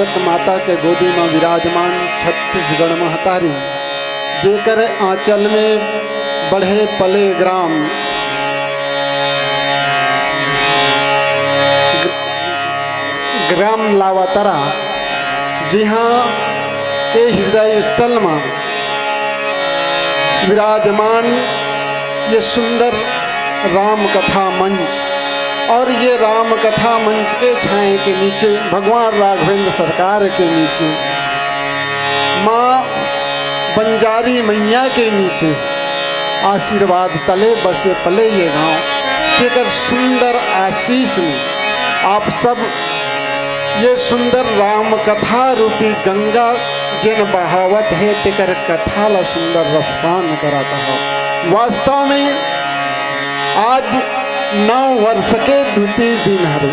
भारत माता के गोदी में विराजमान छत्तीसगढ़ महतारी, जेकर आंचल में बढ़े पले ग्राम, ग्राम लावतरा, जहाँ के हृदय स्थल में विराजमान ये सुंदर राम कथा मंच, और ये राम कथा मंच के छाए के नीचे भगवान राघवेंद्र सरकार के नीचे माँ बंजारी मैया के नीचे आशीर्वाद तले बसे पले ये गांव, जेकर सुंदर आशीष में आप सब ये सुंदर राम कथा रूपी गंगा जिन बहावत है तेकर कथा ला सुंदर रसपान कराता हो। वास्तव में आज 9 वर्ष के द्वितीय दिन हरे,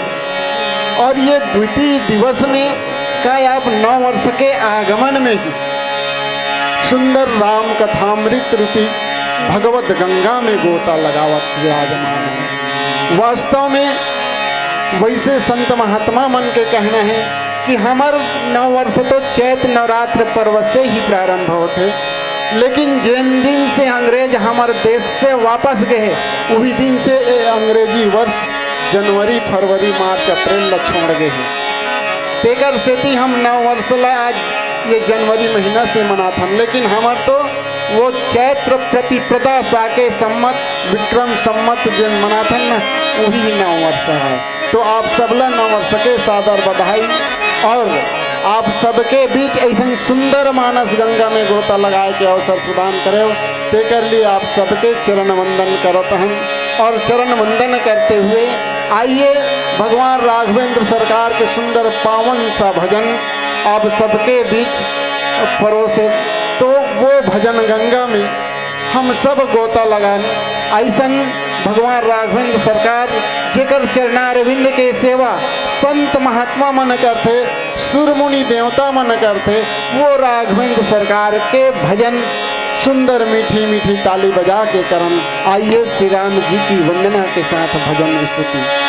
और ये द्वितीय दिवस में का आप 9 वर्ष के आगमन में ही सुंदर राम कथामृत रूपी भगवत गंगा में गोता लगावत विराजमान है। वास्तव में वैसे संत महात्मा मन के कहना है कि हमार 9 वर्ष तो चैत नवरात्र पर्व से ही प्रारंभ होते, लेकिन जिन दिन से अंग्रेज हमारे देश से वापस गए वही दिन से अंग्रेजी वर्ष जनवरी फरवरी मार्च अप्रैल छोड़ गए हैं। तेकर से थी हम 9 वर्ष ला आज ये जनवरी महीना से मनाथन, लेकिन हमार तो वो चैत्र प्रतिप्रदा साके सम्मत विक्रम सम्मत जिन मनाथन न वही 9 वर्ष है। तो आप सबला 9 वर्ष के सादर बधाई, और आप सबके बीच ऐसा सुंदर मानस गंगा में गोता लगाए के अवसर प्रदान करे, तेकर लिए आप सबके चरण वंदन करत हम। और चरण वंदन करते हुए आइए भगवान राघवेंद्र सरकार के सुंदर पावन सा भजन आप सबके बीच परोसे। तो वो भजन गंगा में हम सब गोता लगान, ऐसा भगवान राघवेंद्र सरकार जेकर चरणारविंद के सेवा संत महात्मा मन करते, सुरमुनि देवता मन करते, वो राघवेंद्र सरकार के भजन सुंदर मीठी मीठी ताली बजा के करम। आइए श्री राम जी की वंदना के साथ भजन स्तुति।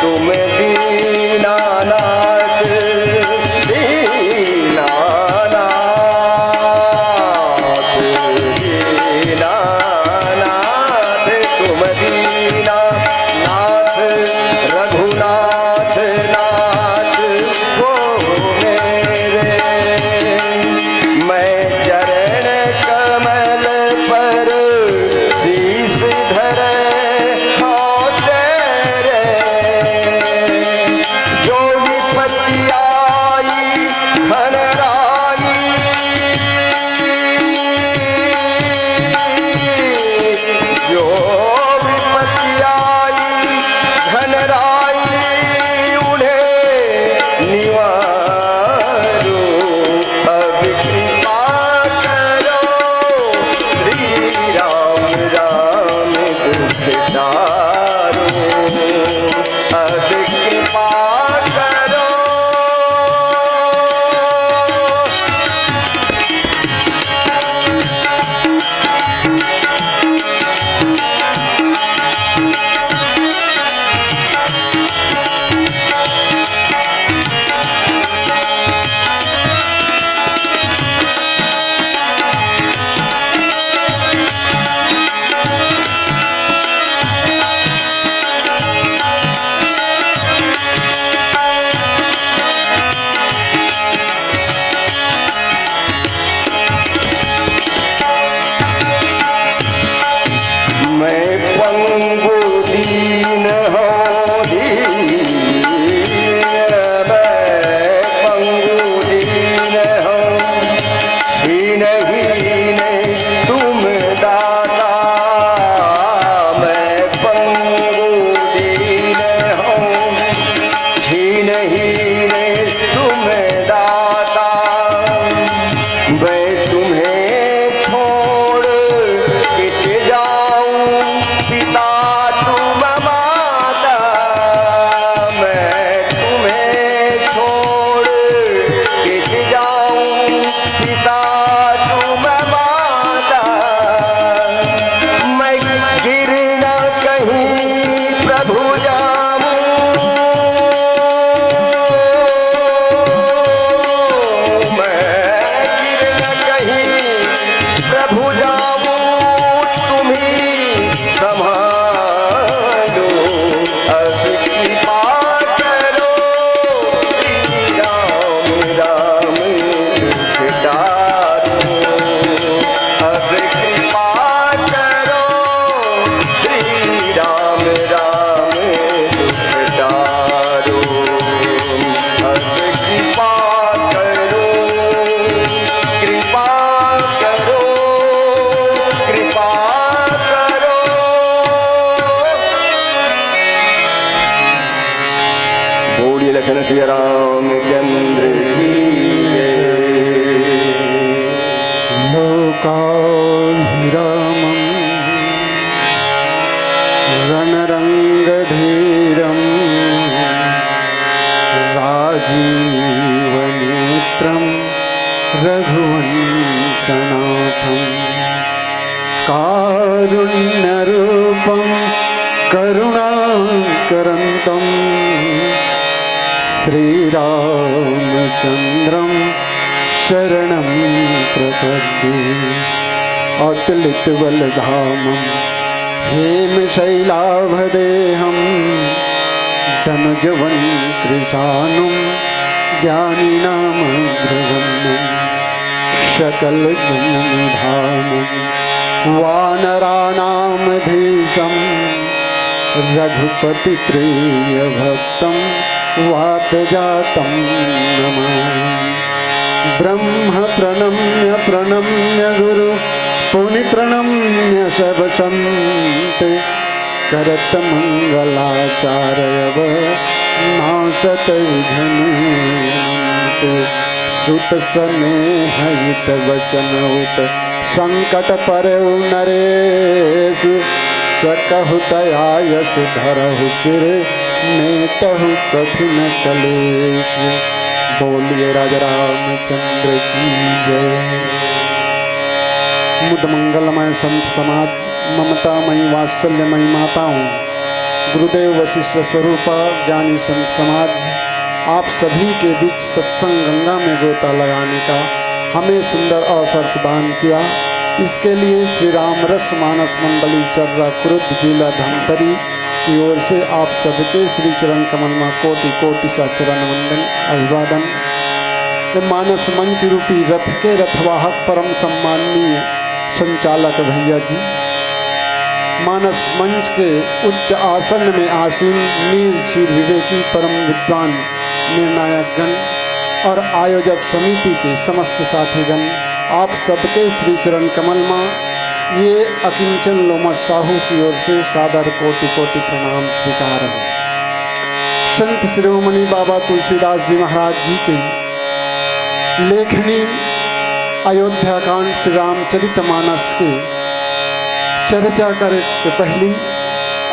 तुम्हें रणरंगधीरं राजीवनेत्रं रघुवंशनाथं कारुण्यरूपं करुणाकरन्तं श्रीरामचन्द्रं शरणं प्रपद्ये। अतुलितबलधामं हेमशैलाभदेहं धनुजवनकृशानुं ज्ञानिनामग्रगण्यं सकलगुणनिधानं वानराणामधीशं रघुपतिप्रियभक्तं वातजातं नमामि। ब्रह्म प्रणम्य प्रणम्य गुरु पुनि प्रणम्य सब संत करत मंगलाचार्यव नासत विघ्नन्त। सुत स्नेह हित वचनौत संकट परौ नरेश सकहु तयायस धरहु सिर नेतहु कठिन कलेश। बोलिए राजा रामचंद्र की जय। मुद मंगलमय संत समाज, ममतामयी वात्सल्यमयी माताओं, गुरुदेव वशिष्ठ स्वरूपा ज्ञानी संत समाज, आप सभी के बीच सत्संग गंगा में गोता लगाने का हमें सुंदर अवसर प्रदान किया। इसके लिए श्री राम रस मानस मंडली चर्रा कुरुद जिला धमतरी की ओर से आप सबके श्री चरण कमल में कोटि कोटि सा चरण वंदन अभिवादन। मानस मंच रूपी रथ के रथवाहक परम सम्माननीय संचालक भैया जी, मानस मंच के उच्च आसन में आसीन नीर क्षीर विवेकी परम विद्वान निर्णायक गण और आयोजक समिति के समस्त साथीगण, आप सबके श्री चरण कमल में ये अकिंचन लोमस साहू की ओर से सादर कोटि कोटि प्रणाम स्वीकार है। संत शिरोमणि बाबा तुलसीदास जी महाराज जी के लेखनी अयोध्या कांड श्री रामचरितमानस के चर्चा करे के पहली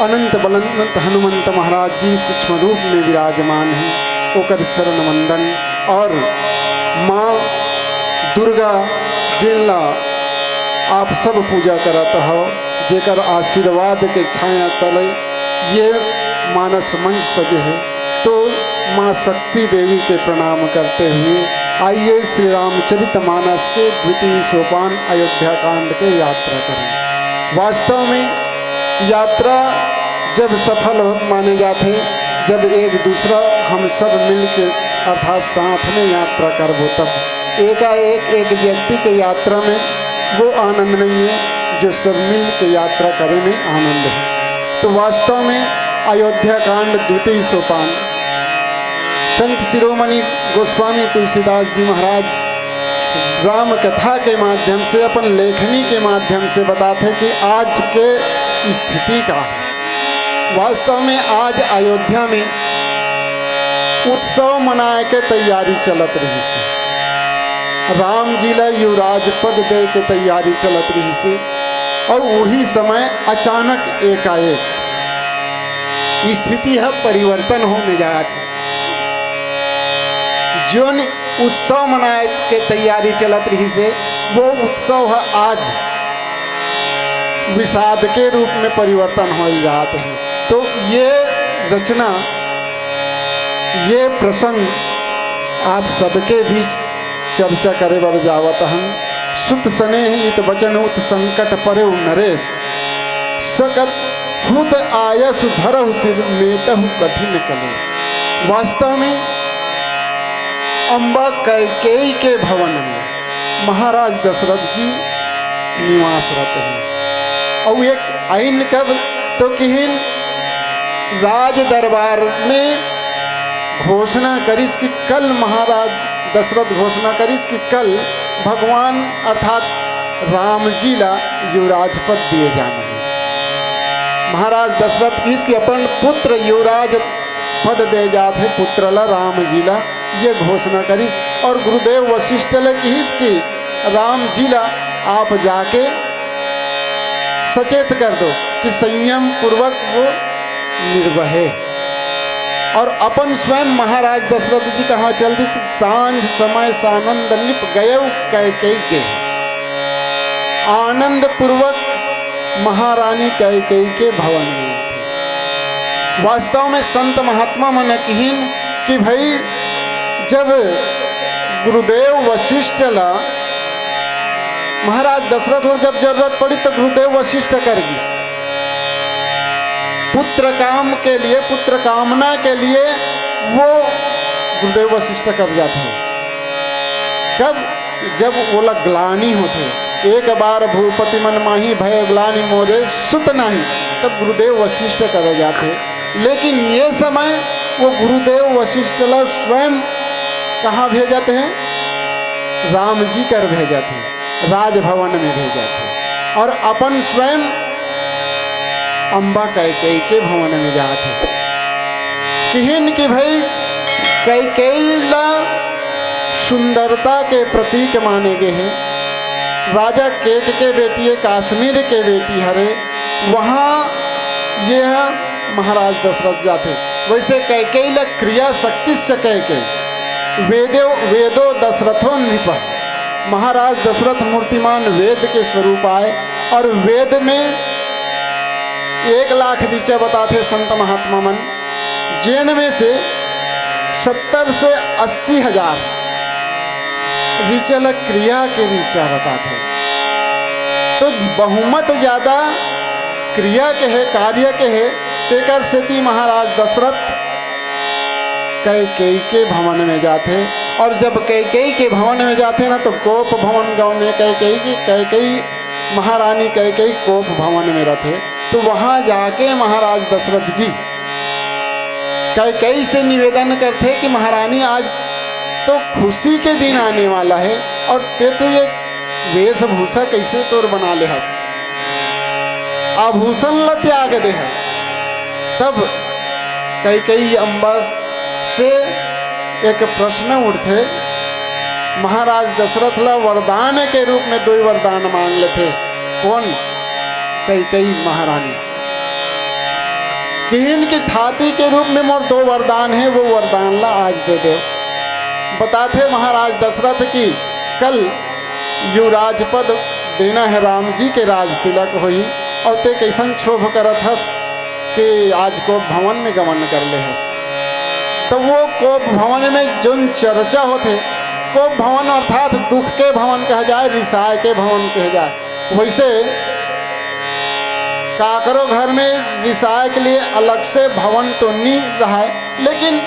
अनंत बलवंत हनुमंत महाराज जी सूक्ष्म रूप में विराजमान हैं। ओकर चरण वंदन और माँ दुर्गा जिला आप सब पूजा करत हो, जेकर आशीर्वाद के छाया तले ये मानस मंच सजे है। तो माँ शक्ति देवी के प्रणाम करते हुए आइए श्री रामचरितमानस के द्वितीय सोपान अयोध्या कांड के यात्रा करें। वास्तव में यात्रा जब सफल माने जाते, जब एक दूसरा हम सब मिल के अर्थात साथ में यात्रा करबो, तब एकाएक एक व्यक्ति के यात्रा में वो आनंद नहीं है जो सब मिल के यात्रा करने में आनंद है। तो वास्तव में अयोध्या कांड द्वितीय सोपान संत शिरोमणि गोस्वामी तुलसीदास जी महाराज राम कथा के माध्यम से, अपन लेखनी के माध्यम से बताते कि आज के स्थिति का है। वास्तव में आज अयोध्या में उत्सव मनाए के तैयारी चलत रही से, राम जी ला युवराज पद दे के तैयारी चलत रही से, और वही समय अचानक एकाएक स्थिति है परिवर्तन होने जाया था। जो उत्सव मनाए के तैयारी चलत रही से, वो उत्सव है आज विषाद के रूप में परिवर्तन हो जाते हैं। तो ये रचना, ये प्रसंग आप सबके बीच चर्चा करे बर जावत हम। सुत स्नेह इत वचन उत संकट परे नरेश सकत हुत आयस धरहु सिर मेटहु कठिन कलेश। वास्तव में अम्बा कैकेयी के भवन में महाराज दशरथ जी निवासरत हैं। और एक आइन कब तो किहिन राज दरबार में घोषणा करिस कि कल महाराज दशरथ घोषणा करिस कि कल भगवान अर्थात राम जी ला युवराज पद दिए जाना है। महाराज दशरथ किस कि अपन पुत्र युवराज पद दे जात है पुत्र ला राम जी ला, ये घोषणा करिस। और गुरुदेव वशिष्ठ ले किस कि राम जी ला आप जाके सचेत कर दो कि संयम पूर्वक वो निर्वहे। और अपन स्वयं महाराज दशरथ जी कहाँ चलती, सांझ समय सानंद निप गये कैकेयी के, आनंद पूर्वक महारानी कैकेयी के भवन में थे। वास्तव में संत महात्मा मन कहीन कि भाई जब गुरुदेव वशिष्ठ ला महाराज दशरथ ला जब जरूरत पड़ी तो गुरुदेव वशिष्ठ कर गिस, पुत्र काम के लिए, पुत्र कामना के लिए वो गुरुदेव वशिष्ठ कर जाते हैं। कब? जब वो लोग ग्लानी होते, एक बार भूपति मन माही भय ग्लानि मोरे सुत नहीं, तब गुरुदेव वशिष्ठ कर जाते। लेकिन ये समय वो गुरुदेव वशिष्ठ ला स्वयं कहाँ भेजाते हैं? राम जी कर भेजाते हैं, राजभवन में भेजाते हैं, और अपन स्वयं अम्बा कैकेयी के भवन में जाते। किहिन कि भाई कैकेयी ला सुंदरता के प्रतीक माने गए हैं। राजा केक के बेटी है, काश्मीर के बेटी हरे, वहाँ यह महाराज दशरथ जाते। वैसे कैकेयी ला क्रिया शक्ति से कैकेयी, वेदो दशरथो नृप, महाराज दशरथ मूर्तिमान वेद के स्वरूप आए, और वेद में 1 लाख ऋचा बताते संत महात्मा मन, जैन में से 70 से 80 हजार ऋचा क्रिया के ऋचा बताते। तो बहुमत ज्यादा क्रिया के है, कार्य के है। तेकर सेती महाराज दशरथ कैकेयी के भवन में जाते, और जब कैकेयी के भवन में जाते ना तो कोप भवन गाँव में कैकेयी महारानी कैकेयी कोप भवन में रहते। तो वहाँ जाके महाराज दशरथ जी कैकेयी से निवेदन करते कि महारानी आज तो खुशी के दिन आने वाला है, और ते तो ये वेशभूषा कैसे तोर बना ले हस, आभूषण ल त्याग दे हस। तब कैकेयी अम्बा से एक प्रश्न उठते, महाराज दशरथ ला वरदान के रूप में 2 वरदान मांग लेते। कौन? कैकेयी महारानी। किहिन की थाती के रूप में मोर 2 वरदान है, वो वरदान ला आज दे दे। बताते महाराज दशरथ की कल युवराज पद देना है, राम जी के राज तिलक होई, और ते कैसन क्षोभ करत हस कि आज को भवन में गमन कर ले हस। तो वो कोप भवन में जोन चर्चा होते, कोप भवन अर्थात दुख के भवन कहा जाए, रिसाय के भवन कहा जाए। वैसे काकरो घर में रिसाय के लिए अलग से भवन तो नहीं रहा है, लेकिन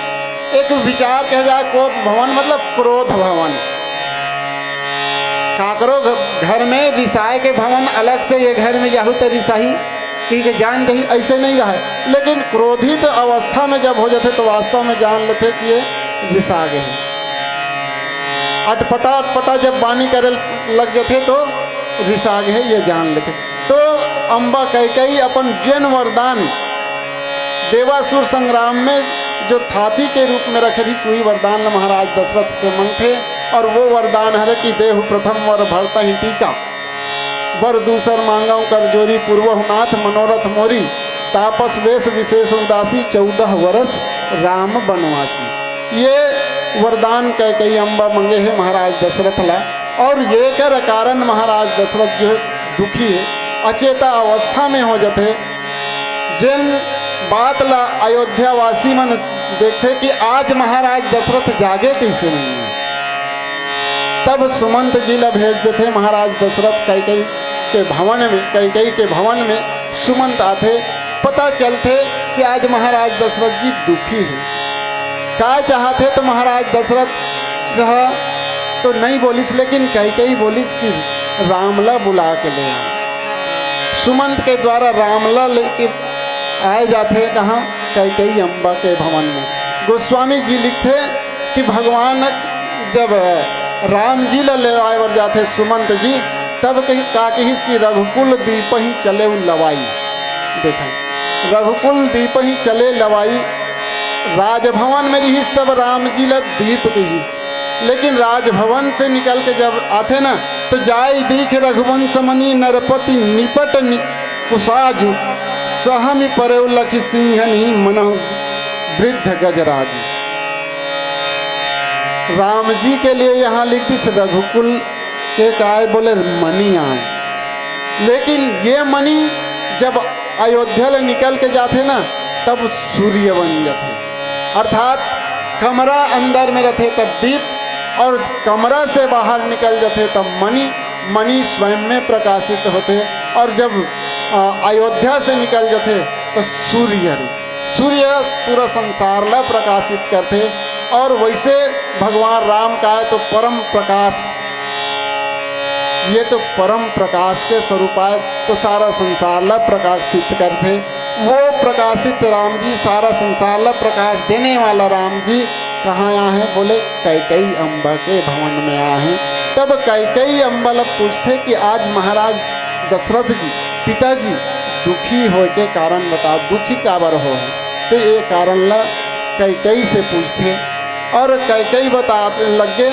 एक विचार कहा जाए कोप भवन मतलब क्रोध भवन। काकरो घर में रिसाय के भवन अलग से, ये घर में जाहू तो रिसाही कि जान दही, ऐसे नहीं रहा है। लेकिन क्रोधित अवस्था में जब हो जाते तो वास्तव में जान लेते कि ये रिसा गए हैं। अटपटा जब बानी करे लग जाते तो रिसा गए ये जान लेते। तो अम्बा कैकेयी अपन जैन वरदान देवासुर संग्राम में जो थाती के रूप में रखे थी, सुई वरदान महाराज दशरथ से मांगते, और वो वरदान है कि देहु प्रथम वर भरता ही टीका, वर दूसर मांगाऊ कर जोरी, पूर्वहु नाथ मनोरथ मोरी, तापस वेश विशेष उदासी, 14 वर्ष राम बनवासी। ये वरदान कैकेयी अम्बा मंगे है महाराज दशरथ ला। और ये कर कारण महाराज दशरथ जो दुखी है, अचेता अवस्था में हो जाते। जिन बात ला अयोध्यावासी मन देखते कि आज महाराज दशरथ जागे कैसे नहीं है, तब सुमंत जी ला भेज देते महाराज दशरथ कैकेयी के भवन में। कैकेयी के भवन में सुमंत आते, पता चलते कि आज महाराज दशरथ जी दुखी है। क्या चाहते तो महाराज दशरथ रहा तो नहीं बोलिस, लेकिन कैकेयी बोलिस कि रामला बुला के ले आ। सुमंत के द्वारा रामला लेके आए जाते, कहाँ? कैकेयी अम्बा के भवन में। गोस्वामी जी लिखते कि भगवान जब राम जी ला ले आए वर जाते सुमंत जी, तब का कहिस कि रघुकुल दीप ही चले लवाई। देखा, रघुकुल दीप ही चले लवाई। राजभवन में रहीस तब राम जी ला दीप कहिस, लेकिन राजभवन से निकल के जब आते ना तो जाय दीख रघुवंश मणि नरपति निपट कुसाजु, सहमि परौ लखि सिंहनि मनहु वृद्ध गजराज। राम जी के लिए यहाँ लिख दी रघुकुल के काय बोले मणि आए, लेकिन ये मणि जब अयोध्या ले निकल के जाते ना तब सूर्य बन जाते, अर्थात कमरा अंदर में रहते तब दीप, और कमरा से बाहर निकल जाते तब मणि, मणि स्वयं में प्रकाशित होते, और जब अयोध्या से निकल जाते तो सूर्य, सूर्य पूरा संसार ला प्रकाशित करते। और वैसे भगवान राम का है तो परम प्रकाश, ये तो परम प्रकाश के स्वरूप आए तो सारा संसार ला प्रकाशित करते। वो प्रकाशित राम जी, सारा संसार ला प्रकाश देने वाला राम जी कहाँ आए हैं? बोले कैकेयी अम्बा के भवन में आए हैं। तब कैकेयी अम्बा ला पूछते कि आज महाराज दशरथ जी पिताजी दुखी हो के कारण बताओ, दुखी काबर हो है? तो ये कारण ला कैकेयी से पूछते, और कैकेयी बता लगे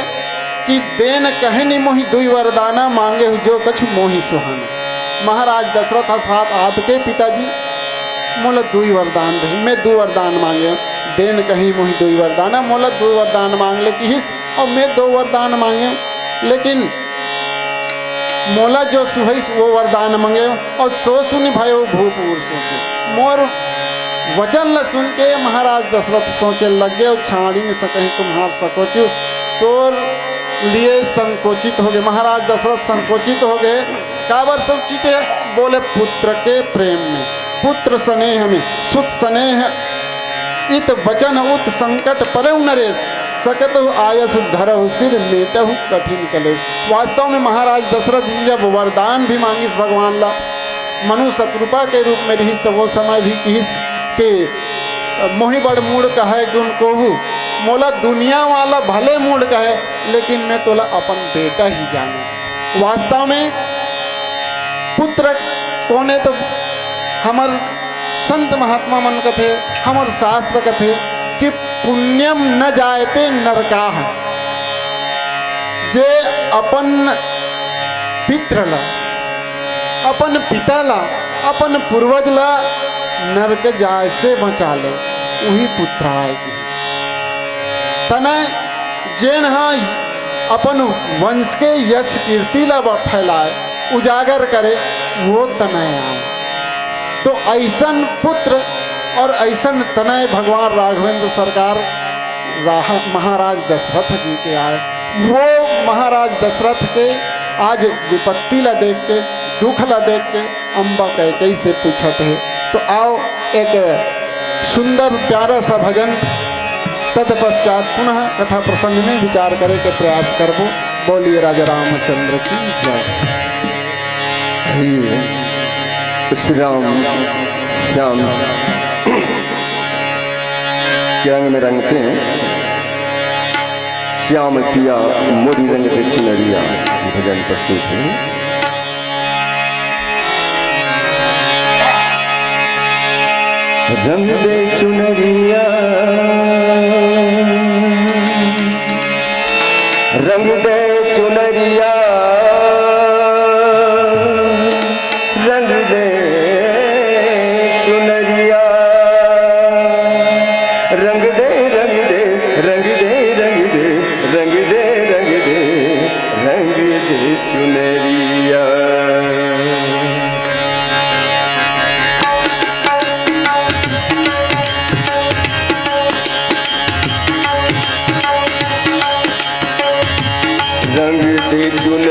कि देन कहे नहीं मोहि दुई वरदाना मांगे जो कछु मोहि सुहाना। महाराज दशरथ अर्थात आपके पिताजी मोला दुई वरदान दे, मैं दो वरदान मांगे, देन कहीं मोहि दुई वरदाना, मोला दो वरदान मांग ले कि हिस, और मैं दो वरदान मांगे, लेकिन मोला जो सुहैस वो वरदान मांगे, और सो सुनि भयो भूपूर सोचे। मोर वचन ल सुन के महाराज दशरथ सोचे लग गए, और छाड़ी न सकहीं तुम्हार सकोचु, तोर लिए संकोचित हो गए। महाराज दशरथ संकोचित हो गए, काबर संकोचित है? बोले पुत्र के प्रेम में, पुत्र स्नेह में, सुत स्नेह इत बचन उत संकट परहु नरेश, सकत आयस धरहु सिर मेटहु कठिन कलेश। वास्तव में महाराज दशरथ जी जब वरदान भी मांगिस भगवान ला, मनु शत्रुपा के रूप में रहिस, तो वो समय भी किहिस कि मोहि बड़ मूड कहे गुण कोहू, मोला दुनिया वाला भले मूड कहे, लेकिन मैं तोला अपन बेटा ही जानू। वास्तव में पुत्र कौन है? तो हमर संत महात्मा मन कथे, हमर शास्त्र कथे कि पुण्यम न जायते नरकाह, जे अपन पित्र ला, अपन पिता ला, अपन पूर्वज ला नरक जाय से बचा ले, वही पुत्र आएगी। तनय जेन हाँ अपन वंश के यश कीर्ति ला फैलाए, उजागर करे, वो तनय आए। तो ऐसन पुत्र और ऐसन तनय भगवान राघवेंद्र सरकार महाराज दशरथ जी के आए। वो महाराज दशरथ के आज विपत्ति ला देख के, दुख ला देख के अम्बा कैकेयी से पूछत है। तो आओ एक सुंदर प्यारा सा भजन, तत्पश्चात पुनः कथा प्रसंग में विचार करे के प्रयास करबो। बोलिए राजा रामचंद्र की जय। श्री राम श्याम के रंग में रंगते हैं, श्याम पिया मोरी रंग दे चुनरिया, भजन प्रस्तुत है। रंग दे चुनरिया, रंग दे चुनरिया, रंग दे चुनरिया, रंग दे रंग दे रंग दे रंग दे रंग दे रंग दे रंग दे चुनरिया। रंग दे चुनरिया,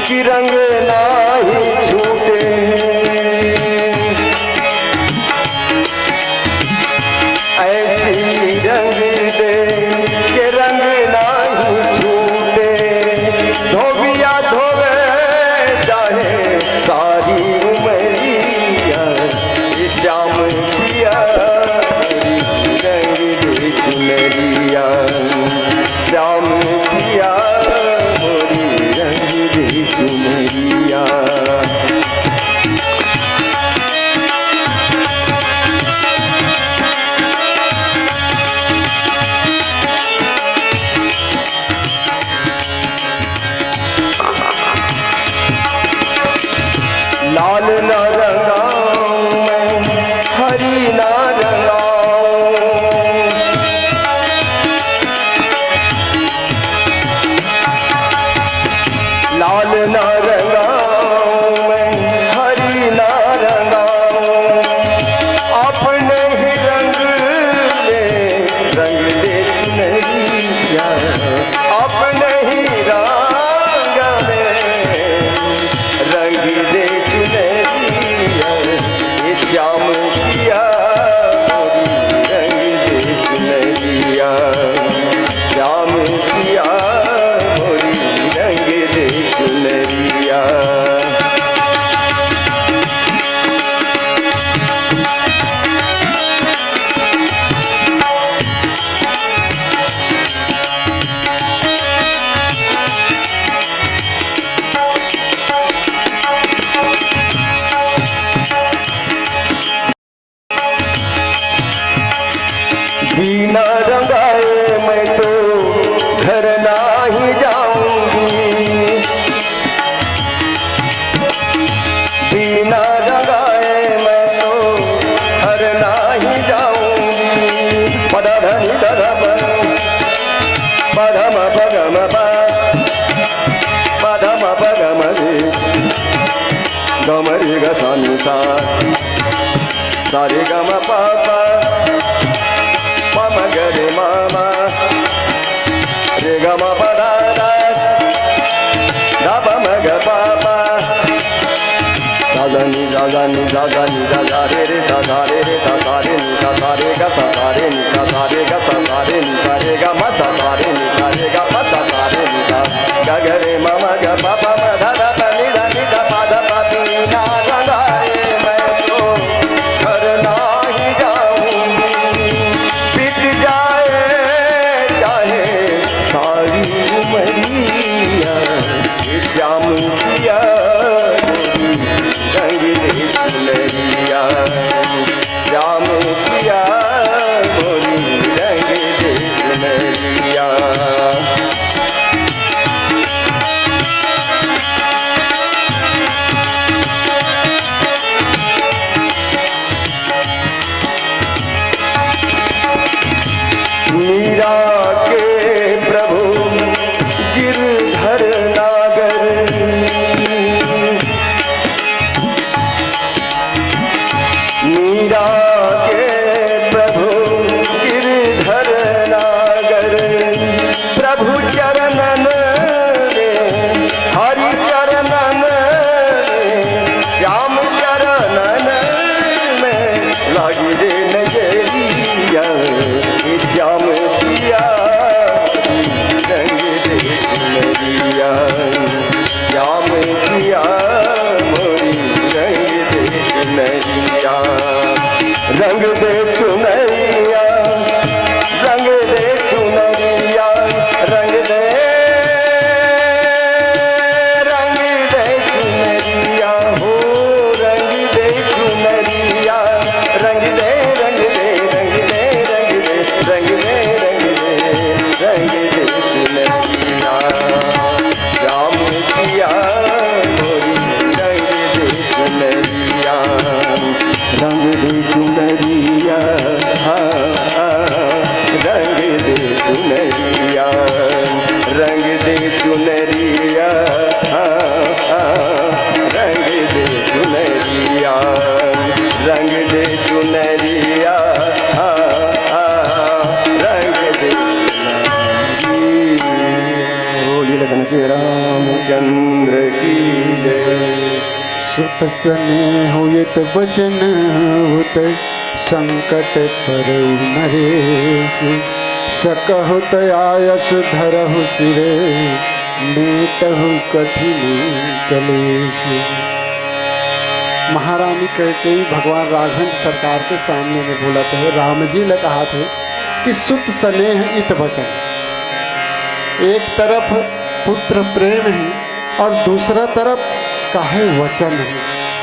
कि रंग नाही छूटे। ऐसी रंग दे के रंग नाही छूटे। धोबिया धोवे चाहे सारी उमरिया, श्याम पिया रंग दे चुनरिया। श्याम पिया मोरी रंग दे चुनरिया। लाल न रंगाऊं मैं, हरी न रंगाऊं। लाल न रंगाऊं मैं, हरी न रंगाऊं। अपने ही रंग में रंग दे चुनरिया। अपने ही रंग में रंग दे चुनरिया। श्याम पिया मोरी रंग दे चुनरिया। श्याम पिया मोरी रंग दे चुनरिया। बिना रंगाए मैं तो घर नहीं जाऊंगी। बिना रंगाए मैं तो घर नहीं जाऊंगी। पदा धनी धरम पदम पगम पदम पगम रे गमरी गसानी सा सारे गम पापा मम गरे मामा रे ग म प दा दा दा प म ग प प दा दा नि दा दा नि दा दा नि दा दा रे रे सा सा रे रे सा सा रे नि सा सा रे ग सा सा रे नि सा सा रे ग सा सा रे नि सा रे ग म सा सा रे नि सा रे ग म सा सा रे नि सा ग ग रे म म ग प प म धा धा प नि धा नि धा प धा प ति ना रंगाए मैं तो घर नाही जाऊंगी। बिक जाए चाहे सारी उमरिया। श्याम पिया रंग दे चुनरिया। श्याम पिया मोरी रंग दे चुनरिया। मीरा के प्रभु गिरधर नागर। मीरा के प्रभु गिरधर नागर। प्रभु चरणन में हरि चरणन में श्याम चरणन में लागी रे नजरिया। श्याम पिया रंग दे चुनरिया। श्याम पिया मोरी रंग दे चुनरिया। रंग दे चुनरिया। रंग दे चुनरिया। रंग दे चुनरिया हो रंग दे चुनरिया। रंग दे रंग दे रंग दे रंग दे रंग दे रंग दे रंग दे चुनरिया। श्याम पिया मोरी रंग दे चुनरिया। रंग दे चुनरिया। रंग दे चुनरिया। रंग दे चुनरिया। रंग दे चुनरिया। रंग दे चुनरिया। रंग दे बोलिए लखन श्री रामचंद्र की जय। सुत स्नेह हुत बचन हुत संकट पर नरेश सकहुत आयस धरहु सिरे मेटहु कठिन कलेश। महारानी कैकेयी भगवान राघवेंद्र सरकार के सामने में बोला थे, राम जी ने कहा थे कि सुत स्नेह इत वचन। एक तरफ पुत्र प्रेम है और दूसरा तरफ काहे वचन है,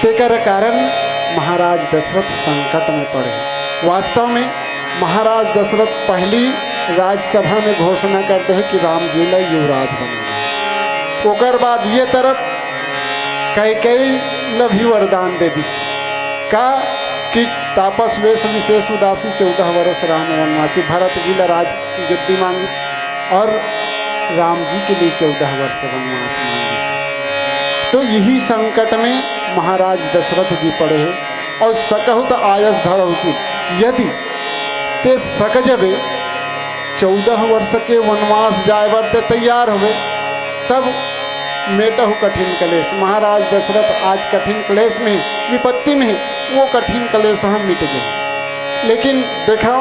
तेकर कारण महाराज दशरथ संकट में पड़े। वास्तव में महाराज दशरथ पहली राजसभा में घोषणा करते हैं कि राम जी ला युवराज बनाना। ओकर बाद ये तरफ कैकेयी ला भी वरदान दे दिस का कि तापस वेश विशेष उदासी 14 वर्ष राम वनवासी। भरत जी ला राज गद्दी मांगिस और राम जी के लिए 14 वर्ष वनवास मांगिस। तो यही संकट में महाराज दशरथ जी पड़े हैं और सकहुत आयस धरहुसि, यदि ते सक जबे 14 वर्ष के वनवास जाए बरते तैयार हुए तब मेटहु कठिन कलेश। महाराज दशरथ आज कठिन क्लेश में विपत्ति में वो कठिन कलेश हम मिट जाए। लेकिन देखो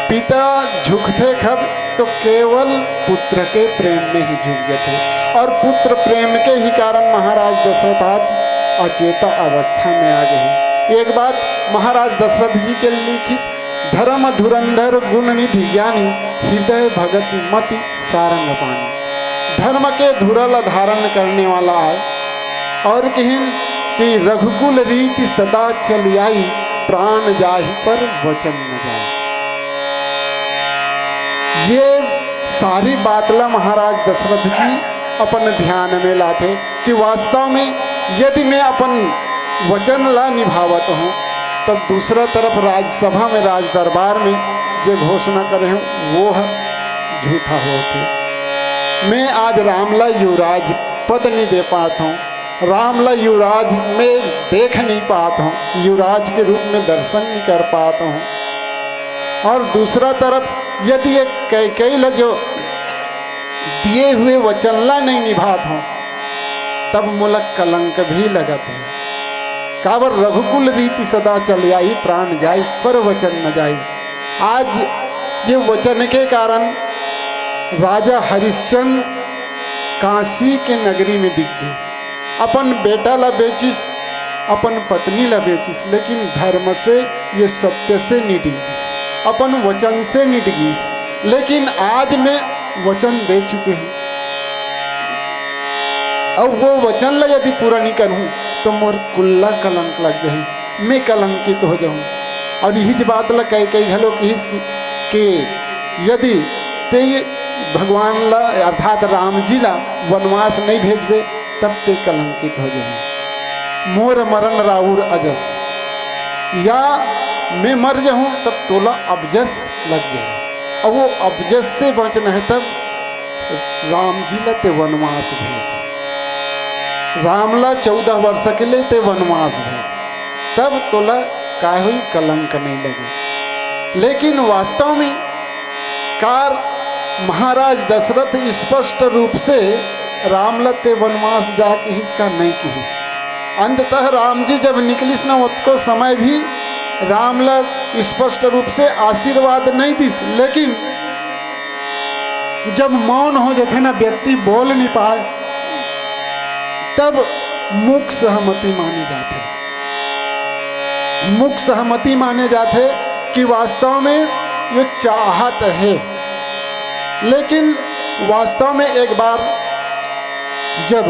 पिता झुकते खब तो केवल पुत्र के प्रेम में ही झुक जाते और पुत्र प्रेम के ही कारण महाराज दशरथ आज अचेता अवस्था में आ गए। एक बात महाराज दशरथ जी के लिखिस, धर्म धुरंधर गुण निधि ज्ञानी हृदय भगति मति सारंग पानी। धर्म के धुरल धारण करने वाला है और कहिन कि रघुकुल रीति सदा चली आई प्राण जाहि पर वचन न जाए। ये सारी बातला महाराज दशरथ जी अपन ध्यान में लाते कि वास्तव में यदि मैं अपन वचन ला निभावत हूँ तब दूसरा तरफ राजसभा में राज दरबार में जो घोषणा करे हूँ वो है झूठा होते। मैं आज रामला युवराज पद नहीं दे पाता हूँ, रामला युवराज में देख नहीं पाता हूँ, युवराज के रूप में दर्शन नहीं कर पाता हूँ। और दूसरा तरफ यदि एक कैकेयी जो दिए हुए वचन ला नहीं निभाता हूँ तब मुलक कलंक भी लगत है। काबर रघुकुल रीति सदा चल आई प्राण जाई पर वचन न जाई। आज ये वचन के कारण राजा हरिश्चंद्र काशी के नगरी में बिक गए। अपन बेटा ला बेचिस, अपन पत्नी ला बेचिस, लेकिन धर्म से ये सत्य से निडिस, अपन वचन से निडगिस। लेकिन आज मैं वचन दे चुके हूँ और वो वचन ला यदि पूरा नहीं करूँ तो मोर कुल्ला कलंक लग जाए, मैं कलंकित हो जाऊँ। और यही बात ला कई घलो कि यदि ते भगवान ला अर्थात राम जी ला वनवास नहीं भेजबे तब ते कलंकित हो जाए। मोर मरण राउर अजस, या मैं मर जाऊँ तब तोला अबजस लग जाए। और वो अबजस से बचना है तब राम जी ला ते वनवास भेज, रामला 14 वर्ष के लिए ते वनवास भेज, तब तोला का हुई कलंक नहीं लगे। लेकिन वास्तव में कार महाराज दशरथ स्पष्ट रूप से रामला ते वनवास जाके हिसका नहीं किस। अंततः राम जी जब निकलिस ना उसको समय भी रामला स्पष्ट रूप से आशीर्वाद नहीं दिस। लेकिन जब मौन हो जाते ना, व्यक्ति बोल नहीं पाए, तब मुख सहमति माने जाते। मुख सहमति माने जाते कि वास्तव में ये चाहत है। लेकिन वास्तव में एक बार जब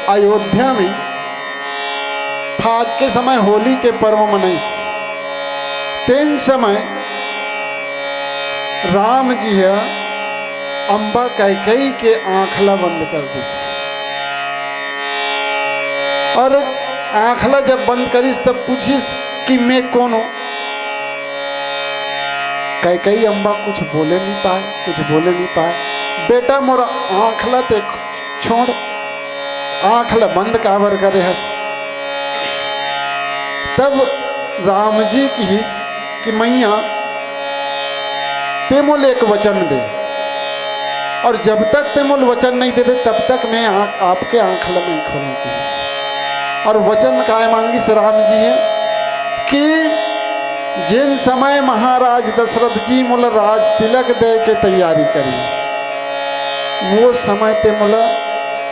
अयोध्या में फाग के समय होली के पर्व मनाइस, तेन समय राम जी है अम्बा कैकेयी के आंखला बंद कर दिस। और आंखला जब बंद करिस तब पूछिस कि मैं कौन हूं। कैकेयी अम्बा कुछ बोले नहीं पाए, कुछ बोले नहीं पाए। बेटा मोरा आंखला ते छोड़, आंखला बंद काबर करे हस। तब राम जी की हिस कि मैया ते मोले एक वचन दे और जब तक ते मूल वचन नहीं देवे तब तक मैं आपके आंख नहीं खोलूंगी। और वचन काय मांगी से राम जी है कि जिन समय महाराज दशरथ जी मूल राज तिलक दे के तैयारी करी, वो समय ते मूल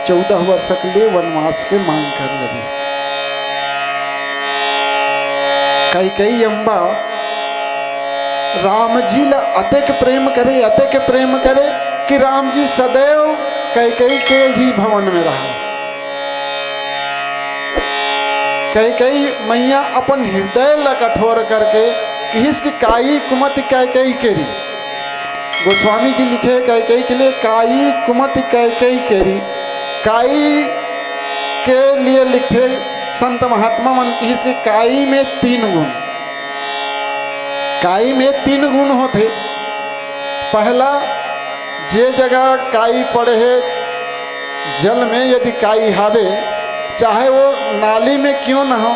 14 वर्ष के लिए वनवास के मांग कर लगी। कई अम्बा राम जी ला अतेक प्रेम करे कि राम जी सदैव कई के ही भवन में रहा। कई मैया अपन हृदय ला कठोर करके कि इसकी काई कुमति कई केरी। गोस्वामी जी लिखे कई के लिए काई कुमति कई केरी। काई के लिए लिखे संत महात्मा मन की इसकी काई में 3 गुण। काई में 3 गुण होते। पहला, जे जगह काई पड़े है जल में यदि काई हावे, चाहे वो नाली में क्यों ना हो,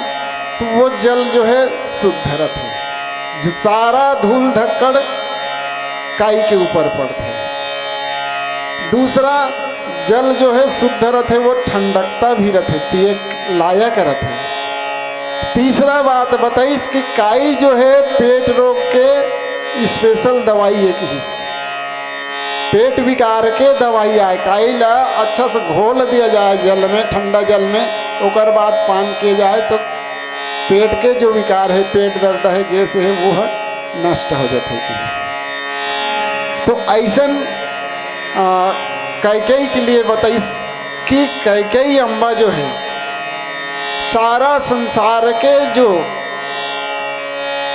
तो वो जल जो है शुद्ध रहते। सारा धूल धक्कड़ काई के ऊपर पड़ते हैं। दूसरा, जल जो है शुद्ध रहते, वो ठंडकता भी रहते, पिए लायक रहते। तीसरा बात बताइस कि काई जो है पेट रोग के स्पेशल दवाई एक हिस्सा, पेट विकार के दवाई आए। काई ला अच्छा से घोल दिया जाए जल में, ठंडा जल में, ओकर बाद पान किया जाए तो पेट के जो विकार है, पेट दर्द है, गैस है, वो है नष्ट हो जाते हैं। तो ऐसन कई के लिए बताइस कि कई अम्बा जो है सारा संसार के जो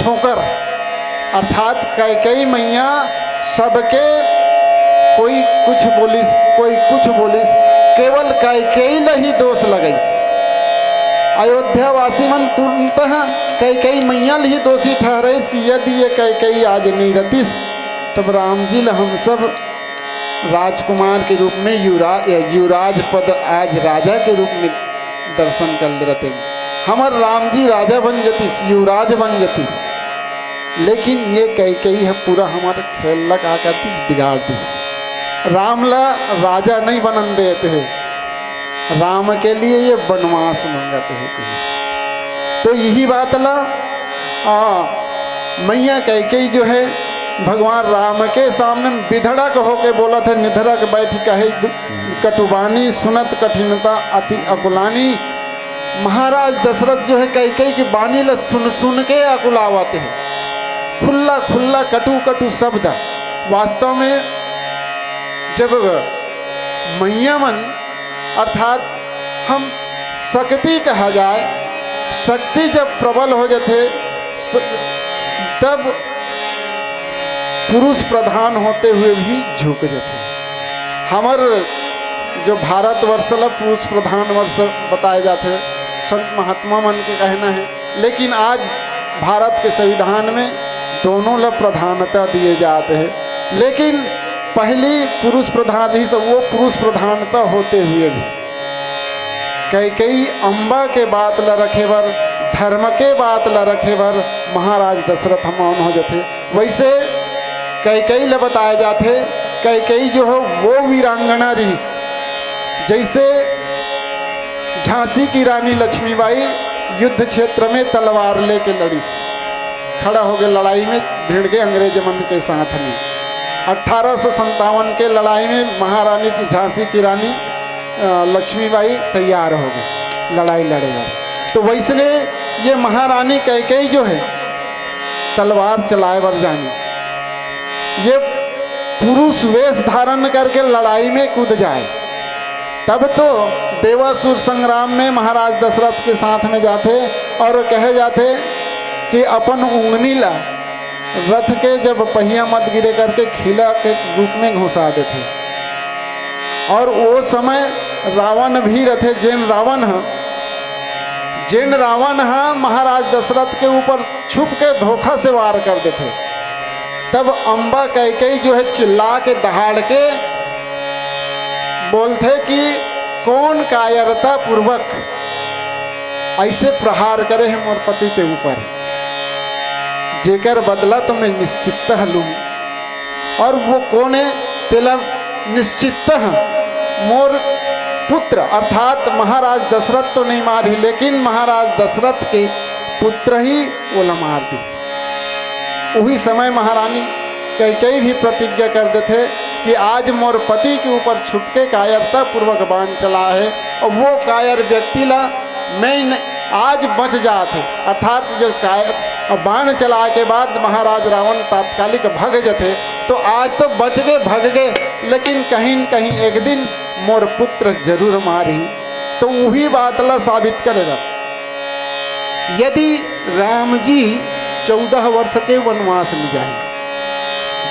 ठोकर अर्थात कई मैया सबके, कोई कुछ बोलिस कोई कुछ बोलिस, केवल कई ही दोष लगैस। अयोध्या वासी मन तुरंत कई मैया ही दोषी ठहराइस कि यदि ये कई आज नहीं रतिस तब राम जी ला हम सब राजकुमार के रूप में युवराज पद आज राजा के रूप में दर्शन कर रहते। हमार राम जी राजा बन जतीस, युवराज बन जतीस। लेकिन ये कई है पूरा हमारा खेल ला का करतीस, बिगाड़ दिस। राम ला राजा नहीं बनन देते हैं, राम के लिए ये वनवास मंगाते हैं। तो यही बात ला मैया कई जो है भगवान राम के सामने विधड़क होके बोला था, निधड़क बैठ कहे कटुबानी सुनत कठिनता अति अकुलानी। महाराज दशरथ जो है कई की बानी ला सुन के अकुलावाते हैं। खुल्ला कटु शब्द। वास्तव में जब मैया मन अर्थात हम शक्ति कहा जाए, शक्ति जब प्रबल हो जाते तब पुरुष प्रधान होते हुए भी झुक जाते। हमार जो भारतवर्ष ला पुरुष प्रधान वर्ष बताए जाते संत महात्मा मन के कहना है। लेकिन आज भारत के संविधान में दोनों ला प्रधानता दिए जाते हैं। लेकिन पहली पुरुष प्रधान रही सब, वो पुरुष प्रधानता होते हुए भी कई अम्बा के बात ला रखे बर, धर्म के बात ला रखे बर महाराज दशरथ मौन हो जाते। वैसे कई ला बताए जाते कई जो हो वो वीरांगना रहीस। जैसे झांसी की रानी लक्ष्मीबाई युद्ध क्षेत्र में तलवार लेके लड़ीस, खड़ा हो गए लड़ाई में, भिड़ गए अंग्रेज मन के साथ में। 1857 के लड़ाई में महारानी की झांसी की रानी लक्ष्मीबाई तैयार हो गई लड़ाई लड़ेगा। तो वैसने ये महारानी कई जो है तलवार चलाए बर जानी, ये पुरुष वेश धारण करके लड़ाई में कूद जाए। तब तो देवासुर संग्राम में महाराज दशरथ के साथ में जाते और कहे जाते कि अपन उंगली ला रथ के जब पहिया मत गिरे करके खिला के रूप में घुसा देते। और वो समय रावण भी रथे, जैन रावण महाराज दशरथ के ऊपर छुप के धोखा से वार कर देते। तब अम्बा कई जो है चिल्ला के दहाड़ के बोलते कि कौन कायरता पूर्वक ऐसे प्रहार करे है मोर पति के ऊपर, जेकर बदला तो मैं निश्चित लूँ। और वो कौन है तेला निश्चितः मोर पुत्र अर्थात महाराज दशरथ तो नहीं मारी, लेकिन महाराज दशरथ के पुत्र ही वो मार दी। वही समय महारानी कैकेयी भी प्रतिज्ञा कर देते कि आज मोर पति के ऊपर छुपके कायरता पूर्वक बाण चला है, और वो कायर व्यक्ति ला मैं आज बच जाते, अर्थात जो कायर बाण चला के बाद महाराज रावण तात्कालिक भग जते, तो आज तो बच गए भग गए, लेकिन कहीं न कहीं एक दिन मोर पुत्र जरूर मारी। तो वही बात ला साबित करेगा। यदि राम जी 14 वर्ष के वनवास नहीं जाए,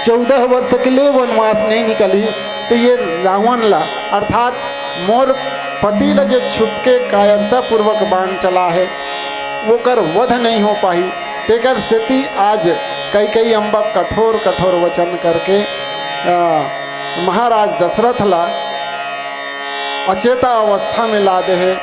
14 वर्ष के लिए वनवास नहीं निकली, तो ये रावण ला अर्थात मोर पति ला जो छुपके कायरता पूर्वक बाण चला है वो कर वध नहीं हो पाई। तेकर स्थिति आज कई अम्बा कठोर कठोर वचन करके महाराज दशरथ ला अचेता अवस्था में ला दे है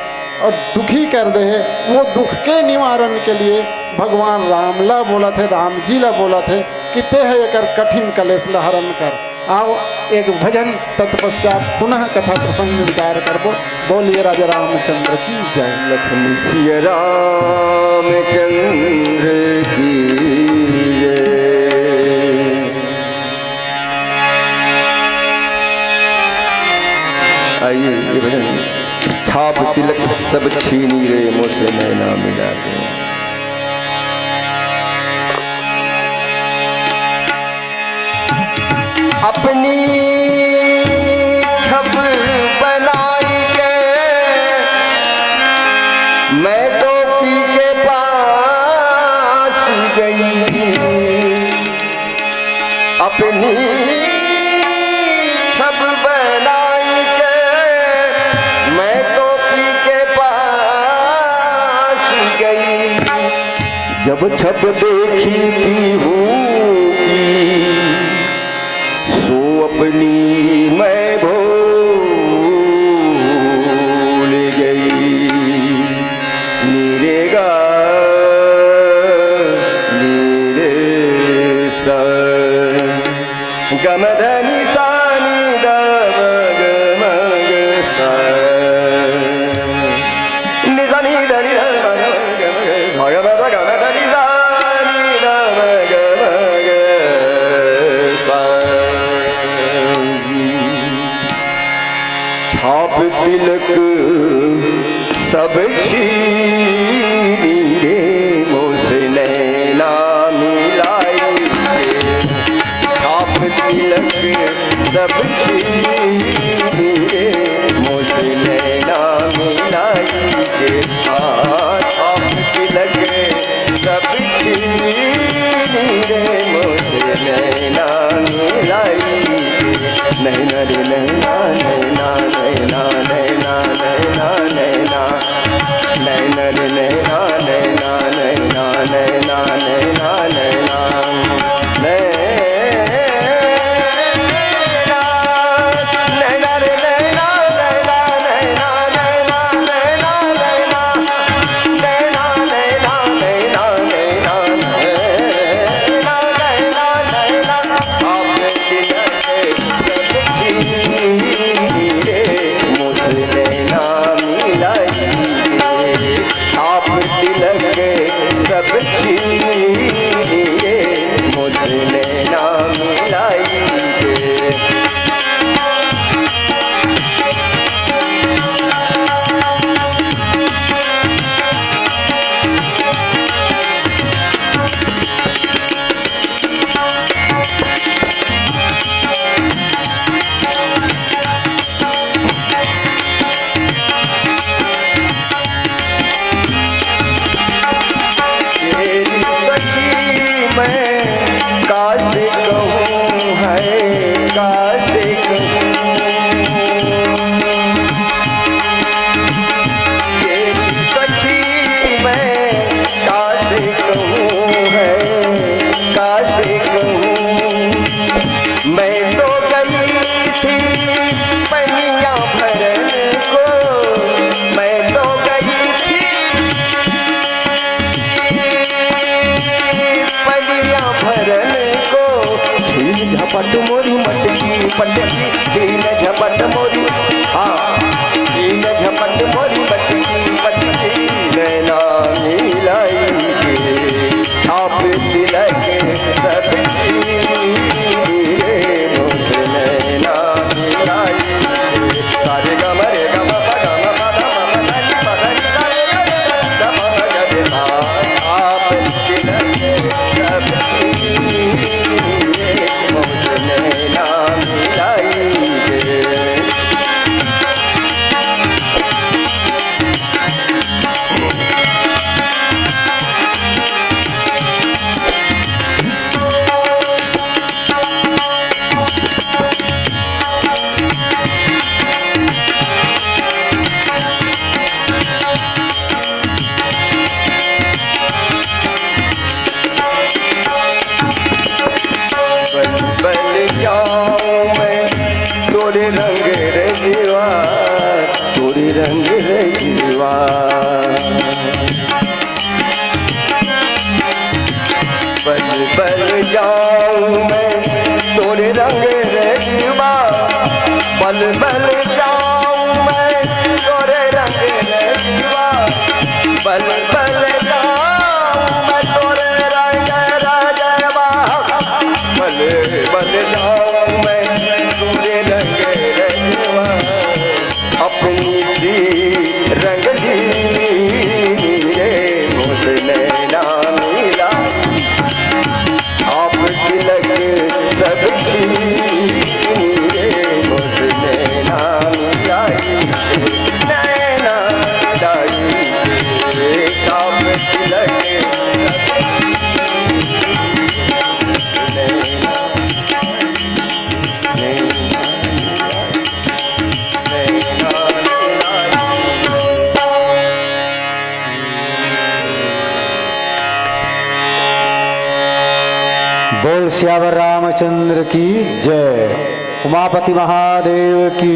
और दुखी कर दे है। वो दुख के निवारण के लिए भगवान राम ला बोला थे, राम जी ला बोला थे कि ते है एकर कठिन कलेश ला हरण कर। आओ एक भजन तत्पश्चात पुनः कथा प्रसंग विचार करबो। बोलिए राजा रामचंद्र की जय। लक्ष्मी सिया रामचंद्र की जय। आइए ये भजन। छाप तिलक सब छीनी रे मुझसे नैना मिला के। अपनी छब बनाई के मैं तो पी के पास गई। अपनी छब बनाई के मैं तो पी के पास गई। जब छब देखी पीहू अपनी मैं भूल गई। नीरेगा नीरे सा गमधनी सानी दम गमग सा निजानी धनी गमधनी सानी दम गमग सा। छाप तिलक सब छीनी रे मुझसे नैना मिलाई के। छाप तिलक सब छीनी रे मुझसे नैना मिलाई के। छाप तिलक सब छीनी रे मुझसे नैना मिलाई के। नैना रे नैना नैना नैना नैना नैना नैना नैना रे नैना नैना नैना नैना नैना नैना नैना रे नैना नैना नैना नैना नैना नैना नैना नैना नैना नैना नैना आपने आप तिलक सब छीनिए मुझसे नैना मिलाइए। मैं तो गई थी पनिया भरन को, मैं तो गई थी पनिया भरन को। झपट मोरी मटकी पटकी तीन झपट मोरी हाँ तीन झपट मोरी पटकी पटकी नैना मिलाई के छाप तिलक सबकी रे मोस नैना मिलाई के सारे गम रे गम पद म पद म पद नि पद नि गम गम छाप तिलक सबकी मोस नैना मिलाई के बन जाऊं मैं तोरे रंग रे जीवा तोरे रंग रे जीवा बन जाऊं मैं तोरे रंग रे जीवा बल जाऊं मैं तोरे रंग रे जीवा बल जाऊं मैं तोरे रंग राजवा बल जाऊं मैं तोरे रंग रंगवा अपनी सी रंग दी रे मोस नैना मिला आप तिलक सबकी रे मोस नैना मिलाई नैना मिलाई आप तिलक बोल श्यावर रामचंद्र की जय। उमापति महादेव की